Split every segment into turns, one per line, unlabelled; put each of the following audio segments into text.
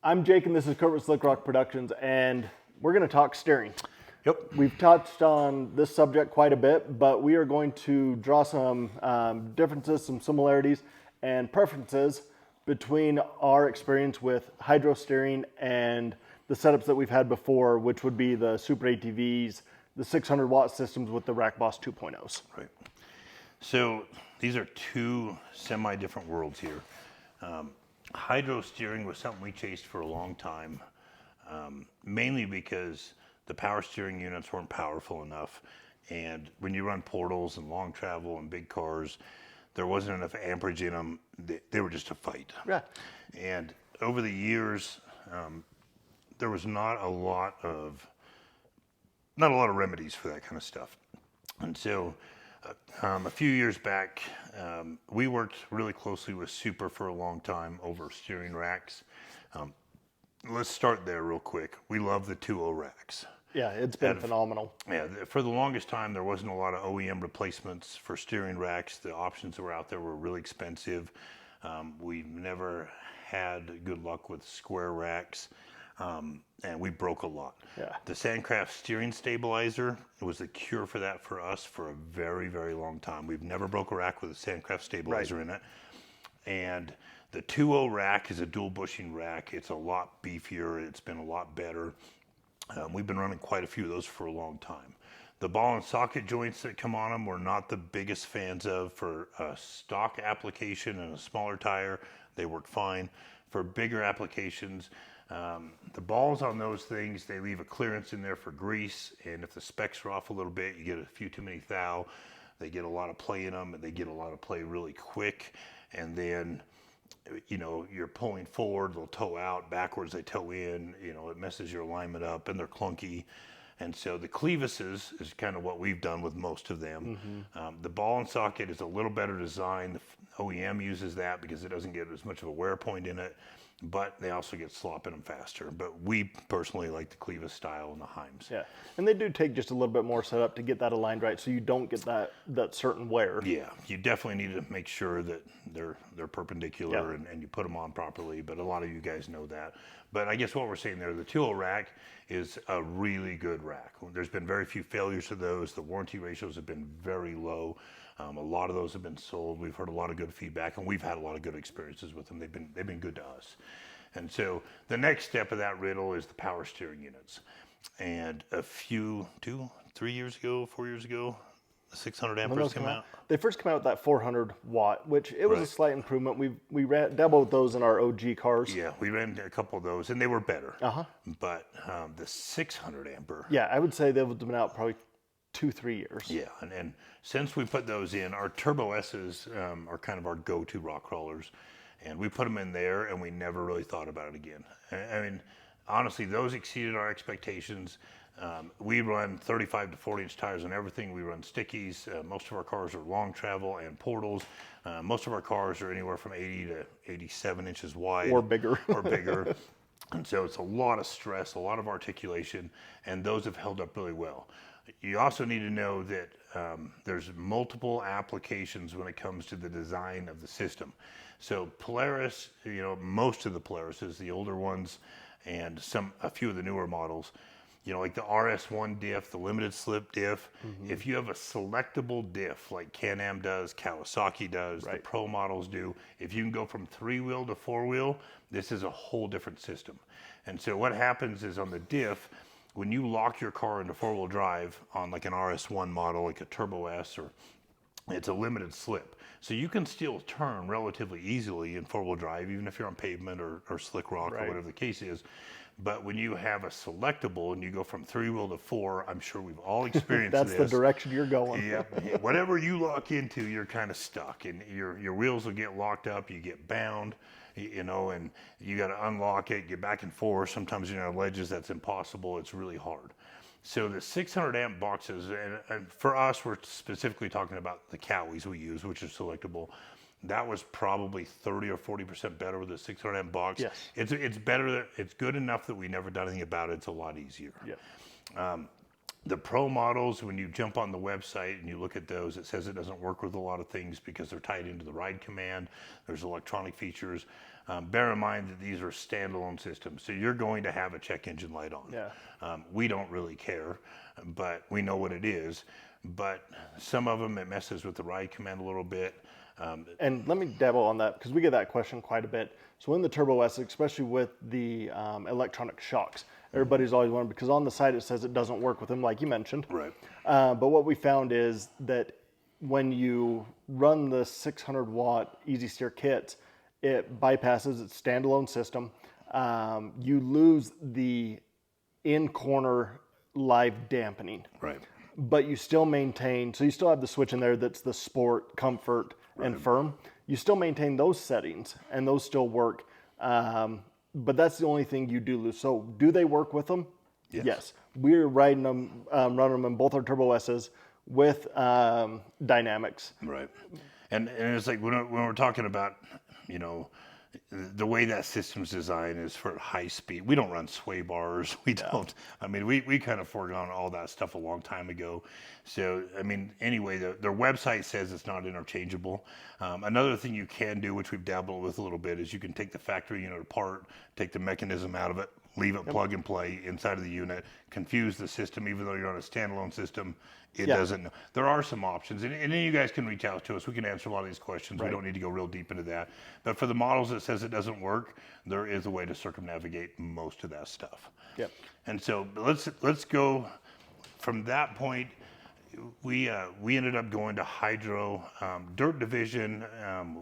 I'm Jake, and this is Kurt with Slick Rock Productions, and we're going to talk steering.
Yep.
We've touched on this subject quite a bit, but we are going to draw some differences, some similarities, and preferences between our experience with hydro steering and the setups that we've had before, which would be the Super ATVs, the 600-watt systems with the Rack Boss 2.0s.
Right. So these are two semi-different worlds here. Hydro steering was something we chased for a long time, mainly because the power steering units weren't powerful enough. And when you run portals and long travel and big cars, there wasn't enough amperage in them. They were just a fight.
Yeah.
And over the years, there was not a lot of remedies for that kind of stuff. And so a few years back, we worked really closely with Super for a long time over steering racks. Let's start there real quick. We love the 2.0 racks.
Yeah, it's been phenomenal.
Yeah, for the longest time, there wasn't a lot of OEM replacements for steering racks. The options that were out there were really expensive. We never had good luck with square racks, and we broke a lot.
Yeah.
The Sandcraft steering stabilizer, it was the cure for that for us for a very, very long time. We've never broke a rack with a Sandcraft stabilizer in it. And the 2.0 rack is a dual bushing rack. It's a lot beefier. It's been a lot better. We've been running quite a few of those for a long time. The ball and socket joints that come on them, we're not the biggest fans of. For a stock application and a smaller tire, they work fine. For bigger applications, the balls on those things, they leave a clearance in there for grease, and if the specs are off a little bit, you get a few too many thou. They get a lot of play in them, and they get a lot of play really quick, and then you're pulling forward, they'll toe out, backwards they toe in, it messes your alignment up, and they're clunky. And so the clevises is kind of what we've done with most of them. Mm-hmm. The ball and socket is a little better design. The OEM uses that because it doesn't get as much of a wear point in it, but they also get slop in them faster. But we personally like the Clevis style and the Heims.
Yeah, and they do take just a little bit more setup to get that aligned right, so you don't get that certain wear.
Yeah, you definitely need to make sure that they're perpendicular and you put them on properly, but a lot of you guys know that. But I guess what we're saying there, the 2.0 rack is a really good rack. There's been very few failures of those. The warranty ratios have been very low. A lot of those have been sold. We've heard a lot of good feedback, and we've had a lot of good experiences with them. They've been good to us. And so the next step of that riddle is the power steering units. And a few, 4 years ago, the 600 amperes came out.
They first came out with that 400 watt, which it was a slight improvement. We demoed those in our OG cars.
Yeah, we ran a couple of those, and they were better.
Uh-huh.
But the 600 ampere.
Yeah, I would say they've been out probably 2-3 years.
Yeah, and since we put those in, our Turbo S's are kind of our go-to rock crawlers. And we put them in there, and we never really thought about it again. I mean, honestly, those exceeded our expectations. We run 35 to 40-inch tires on everything. We run stickies. Most of our cars are long travel and portals. Most of our cars are anywhere from 80 to 87 inches wide.
Or bigger.
And so it's a lot of stress, a lot of articulation, and those have held up really well. You also need to know that there's multiple applications when it comes to the design of the system. So Polaris, most of the Polarises, the older ones, and a few of the newer models, like the RS1 diff, the limited slip diff, if you have a selectable diff like Can-Am does, Kawasaki does, the Pro models do, if you can go from 3-wheel to 4-wheel, this is a whole different system. And so what happens is on the diff, when you lock your car into 4-wheel drive on like an RS1 model, like a Turbo S, or it's a limited slip. So you can still turn relatively easily in 4-wheel drive, even if you're on pavement or slick rock or whatever the case is. But when you have a selectable and you go from 3-wheel to 4, I'm sure we've all experienced
That's
this.
the direction you're going.
Yeah. Whatever you lock into, you're kind of stuck, and your wheels will get locked up, you get bound, and you got to unlock it, get back and forth. Sometimes on ledges, that's impossible. It's really hard. So the 600 amp boxes, and for us, we're specifically talking about the Cowies we use, which is selectable. That was probably 30 or 40% better with the 600 amp box.
Yes.
It's better. It's good enough that we never done anything about it. It's a lot easier.
Yeah.
The Pro models, when you jump on the website and you look at those, it says it doesn't work with a lot of things because they're tied into the ride command. There's electronic features. Bear in mind that these are standalone systems, so you're going to have a check engine light on.
Yeah.
We don't really care, but we know what it is. But some of them, it messes with the ride command a little bit.
And let me dabble on that because we get that question quite a bit. So in the Turbo S, especially with the electronic shocks, everybody's always wondering because on the side it says it doesn't work with them, like you mentioned.
Right.
But what we found is that when you run the 600 watt Easy Steer kits, it bypasses its standalone system. You lose the in corner live dampening.
Right.
But you still maintain, so you still have the switch in there that's the sport, comfort, and firm. You still maintain those settings, and those still work. But that's the only thing you do lose. So do they work with them? Yes. We're riding them, running them in both our Turbo S's with dynamics.
Right. And it's like when we're talking about, you know, the way that system's designed is for high speed. We don't run sway bars. We don't. I mean, we kind of foregone all that stuff a long time ago. So, I mean, anyway, their website says it's not interchangeable. Another thing you can do, which we've dabbled with a little bit, is you can take the factory unit apart, take the mechanism out of it, leave it plug and play inside of the unit, confuse the system, even though you're on a standalone system. It doesn't. There are some options, and then you guys can reach out to us. We can answer a lot of these questions. We don't need to go real deep into that. But for the models that says it doesn't work, there is a way to circumnavigate most of that stuff.
Yep.
And so let's go from that point. We ended up going to Hydro Dirt Division.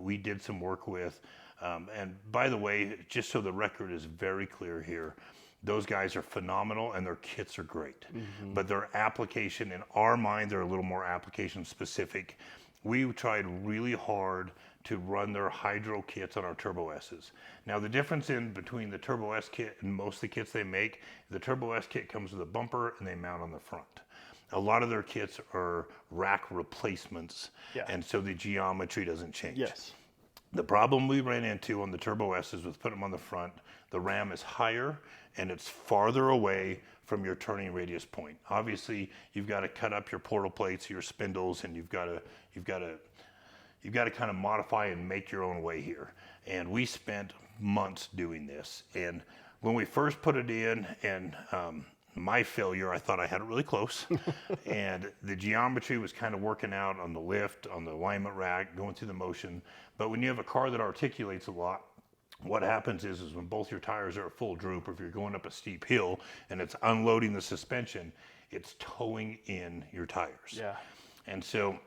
We did some work with, and by the way, just so the record is very clear here, those guys are phenomenal and their kits are great. But their application, in our mind, they're a little more application specific. We tried really hard to run their Hydro kits on our Turbo S's. Now the difference in between the Turbo S kit and most of the kits they make, the Turbo S kit comes with a bumper and they mount on the front. A lot of their kits are rack replacements, and so the geometry doesn't change.
Yes.
The problem we ran into on the Turbo S's was putting them on the front. The ram is higher and it's farther away from your turning radius point. Obviously, you've got to cut up your portal plates, your spindles, and you've got to kind of modify and make your own way here. And we spent months doing this. And when we first put it in, and my failure, I thought I had it really close. And the geometry was kind of working out on the lift, on the alignment rack, going through the motion. But when you have a car that articulates a lot, what happens is when both your tires are at full droop, or if you're going up a steep hill and it's unloading the suspension, it's towing in your tires.
Yeah.
And so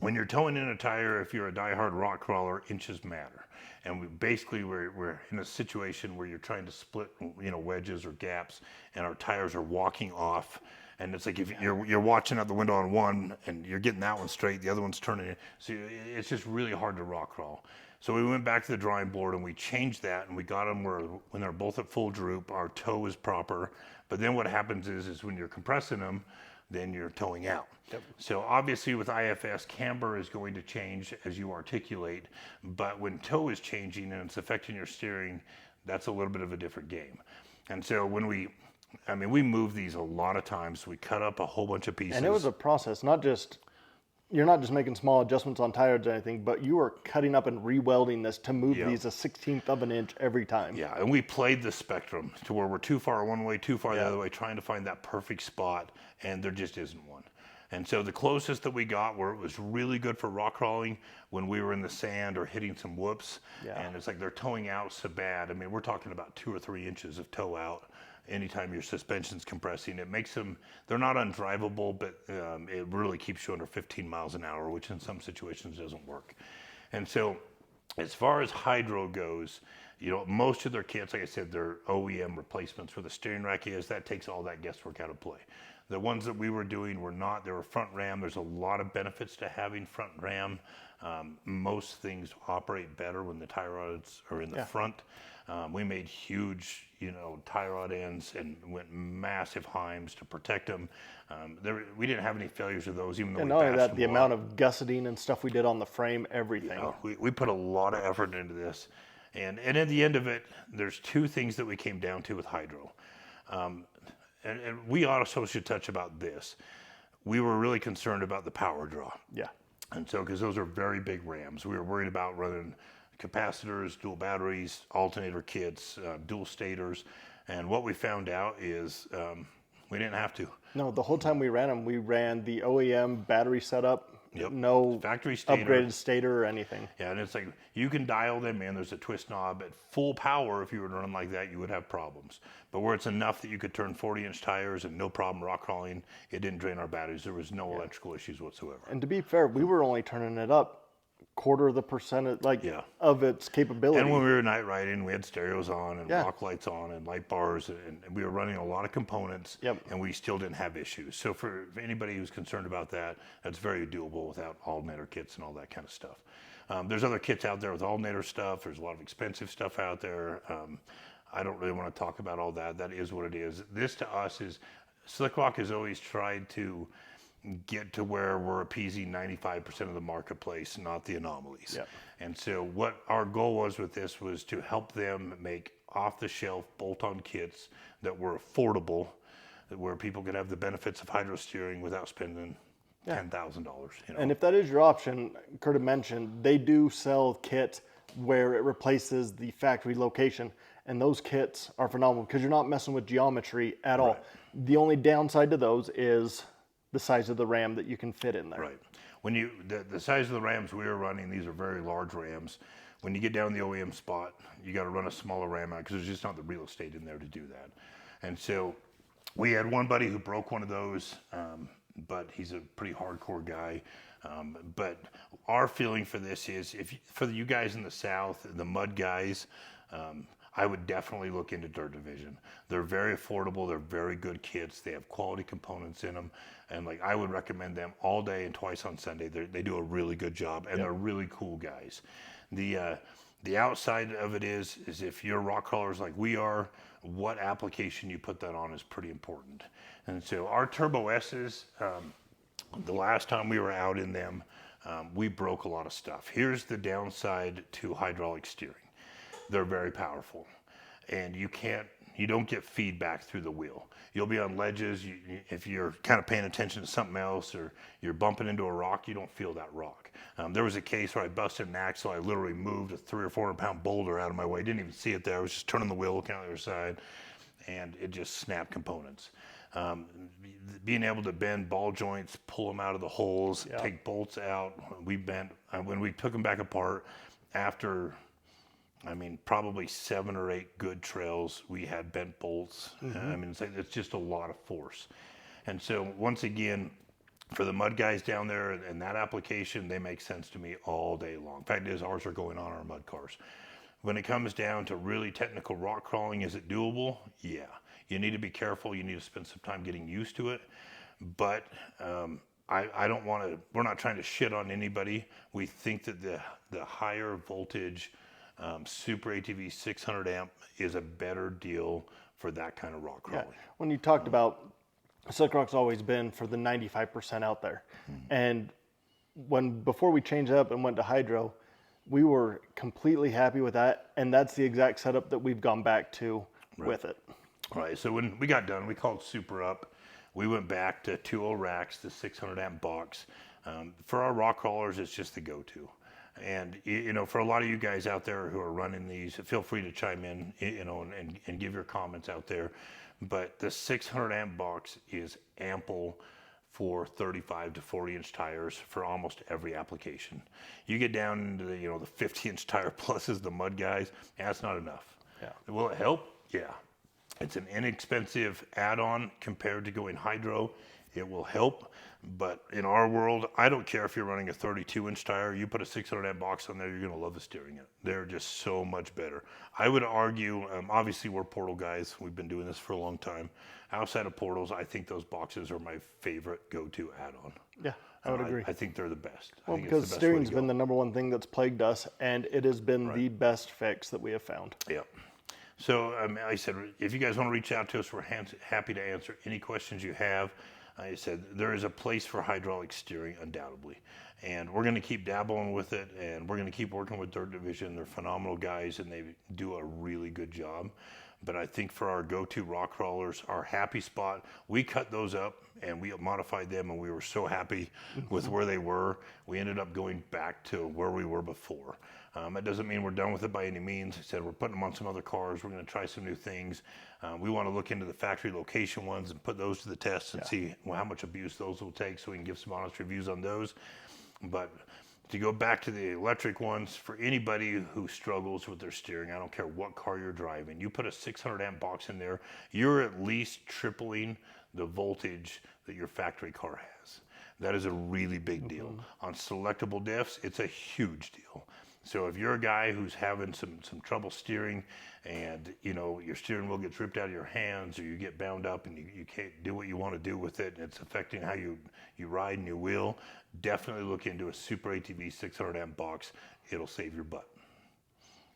when you're towing in a tire, if you're a diehard rock crawler, inches matter. And we're in a situation where you're trying to split, wedges or gaps, and our tires are walking off. And it's like if you're watching out the window on one and you're getting that one straight, the other one's turning in. So it's just really hard to rock crawl. So we went back to the drawing board and we changed that, and we got them where when they're both at full droop, our tow is proper. But then what happens is when you're compressing them, then you're towing out.
Yep.
So obviously with IFS, camber is going to change as you articulate, but when tow is changing and it's affecting your steering, that's a little bit of a different game. And so when we moved these a lot of times. We cut up a whole bunch of pieces.
And it was a process, you're not just making small adjustments on tires or anything, but you are cutting up and re-welding this to move these a 1/16 of an inch every time.
Yeah, and we played the spectrum to where we're too far one way, too far the other way, trying to find that perfect spot, and there just isn't one. And so the closest that we got where it was really good for rock crawling when we were in the sand or hitting some whoops, and it's like they're towing out so bad. I mean, we're talking about 2 or 3 inches of tow out. Anytime your suspension's compressing, it makes them, they're not undrivable, but it really keeps you under 15 miles an hour, which in some situations doesn't work. And so as far as Hydro goes, most of their kits, like I said, they're OEM replacements where the steering rack is. That takes all that guesswork out of play. The ones that we were doing were not. They were front ram. There's a lot of benefits to having front ram. Most things operate better when the tie rods are in the front. We made huge, tie rod ends and went massive heims to protect them. We didn't have any failures of those, even though
and
we
not only
bashed
that, the
them a
amount
lot.
of gusseting and stuff we did on the frame, everything.
We put a lot of effort into this. And at the end of it, there's 2 things that we came down to with Hydro. And we also should touch about this. We were really concerned about the power draw.
Yeah.
And so, because those are very big rams, we were worried about running capacitors, dual batteries, alternator kits, dual stators. And what we found out is we didn't have to.
No, the whole time we ran them, we ran the OEM battery setup.
Yep.
No
Factory stator.
upgraded stator or anything.
Yeah, and it's like you can dial them in. There's a twist knob at full power. If you were to run like that, you would have problems. But where it's enough that you could turn 40-inch tires and no problem rock crawling, it didn't drain our batteries. There was no electrical issues whatsoever.
And to be fair, we were only turning it up quarter of the percentage, of its capability.
And when we were night riding, we had stereos on and
Yeah.
rock lights on and light bars, and we were running a lot of components, and we still didn't have issues. So for anybody who's concerned about that, that's very doable without alternator kits and all that kind of stuff. There's other kits out there with alternator stuff. There's a lot of expensive stuff out there. I don't really want to talk about all that. That is what it is. This to us is, Slick Rock has always tried to get to where we're appeasing 95% of the marketplace, not the anomalies.
Yep.
And so what our goal was with this was to help them make off-the-shelf bolt-on kits that were affordable, where people could have the benefits of hydro steering without spending $10,000. You know?
And if that is your option, Kurt had mentioned, they do sell kits where it replaces the factory location. And those kits are phenomenal because you're not messing with geometry at all. The only downside to those is the size of the RAM that you can fit in there.
Right. When you the size of the Rams we were running, these are very large Rams. When you get down the OEM spot, you got to run a smaller Ram out because there's just not the real estate in there to do that. And so we had one buddy who broke one of those, but he's a pretty hardcore guy. But our feeling for this is, for you guys in the South, the mud guys, I would definitely look into Dirt Division. They're very affordable. They're very good kits. They have quality components in them. And like, I would recommend them all day and twice on Sunday. They do a really good job, and they're really cool guys. The outside of it is if you're rock crawlers like we are, what application you put that on is pretty important. And so our Turbo S's, the last time we were out in them, we broke a lot of stuff. Here's the downside to hydraulic steering. They're very powerful, and you don't get feedback through the wheel. You'll be on ledges. If you're kind of paying attention to something else, or you're bumping into a rock, you don't feel that rock. There was a case where I busted an axle. I literally moved a 300 or 400 pound boulder out of my way. Didn't even see it there. I was just turning the wheel, looking on the other side, and it just snapped components. Being able to bend ball joints, pull them out of the holes, take bolts out. When we took them back apart after, probably 7 or 8 good trails, we had bent bolts. It's just a lot of force. And so once again, for the mud guys down there and that application, they make sense to me all day long. In fact, ours are going on our mud cars. When it comes down to really technical rock crawling, is it doable? Yeah. You need to be careful. You need to spend some time getting used to it. But I don't want to, we're not trying to shit on anybody. We think that the higher voltage Super ATV 600 amp is a better deal for that kind of rock crawling.
When you talked about, Slick Rock's always been for the 95% out there. And before we changed up and went to hydro, we were completely happy with that. And that's the exact setup that we've gone back to with it.
Right. So when we got done, we called Super up. We went back to 2.0 racks, the 600 amp box. For our rock crawlers, it's just the go-to. And, for a lot of you guys out there who are running these, feel free to chime in, and give your comments out there. But the 600 amp box is ample for 35 to 40 inch tires for almost every application. You get down into the 50 inch tire pluses, the mud guys, that's not enough. Will it help? Yeah. It's an inexpensive add-on compared to going hydro. It will help, but in our world, I don't care if you're running a 32-inch tire. You put a 600 amp box on there, you're going to love the steering. They're just so much better. I would argue, obviously we're portal guys. We've been doing this for a long time. Outside of portals, I think those boxes are my favorite go-to add-on.
Yeah, I would agree.
I think they're the best.
Well, because steering's been the number one thing that's plagued us, and it has been the best fix that we have found.
Yeah. So, like I said, if you guys want to reach out to us, we're happy to answer any questions you have. I said, there is a place for hydraulic steering, undoubtedly. And we're going to keep dabbling with it, and we're going to keep working with Dirt Division. They're phenomenal guys, and they do a really good job. But I think for our go-to rock crawlers, our happy spot, we cut those up, and we modified them, and we were so happy with where they were. We ended up going back to where we were before. That doesn't mean we're done with it by any means. I said we're putting them on some other cars. We're going to try some new things. We want to look into the factory location ones and put those to the test and see how much abuse those will take, so we can give some honest reviews on those. But to go back to the electric ones, for anybody who struggles with their steering, I don't care what car you're driving, you put a 600 amp box in there, you're at least tripling the voltage that your factory car has. That is a really big deal. On selectable diffs, it's a huge deal. So if you're a guy who's having some trouble steering, and your steering wheel gets ripped out of your hands, or you get bound up and you can't do what you want to do with it, and it's affecting how you ride and you wheel, definitely look into a Super ATV 600 amp box. It'll save your butt.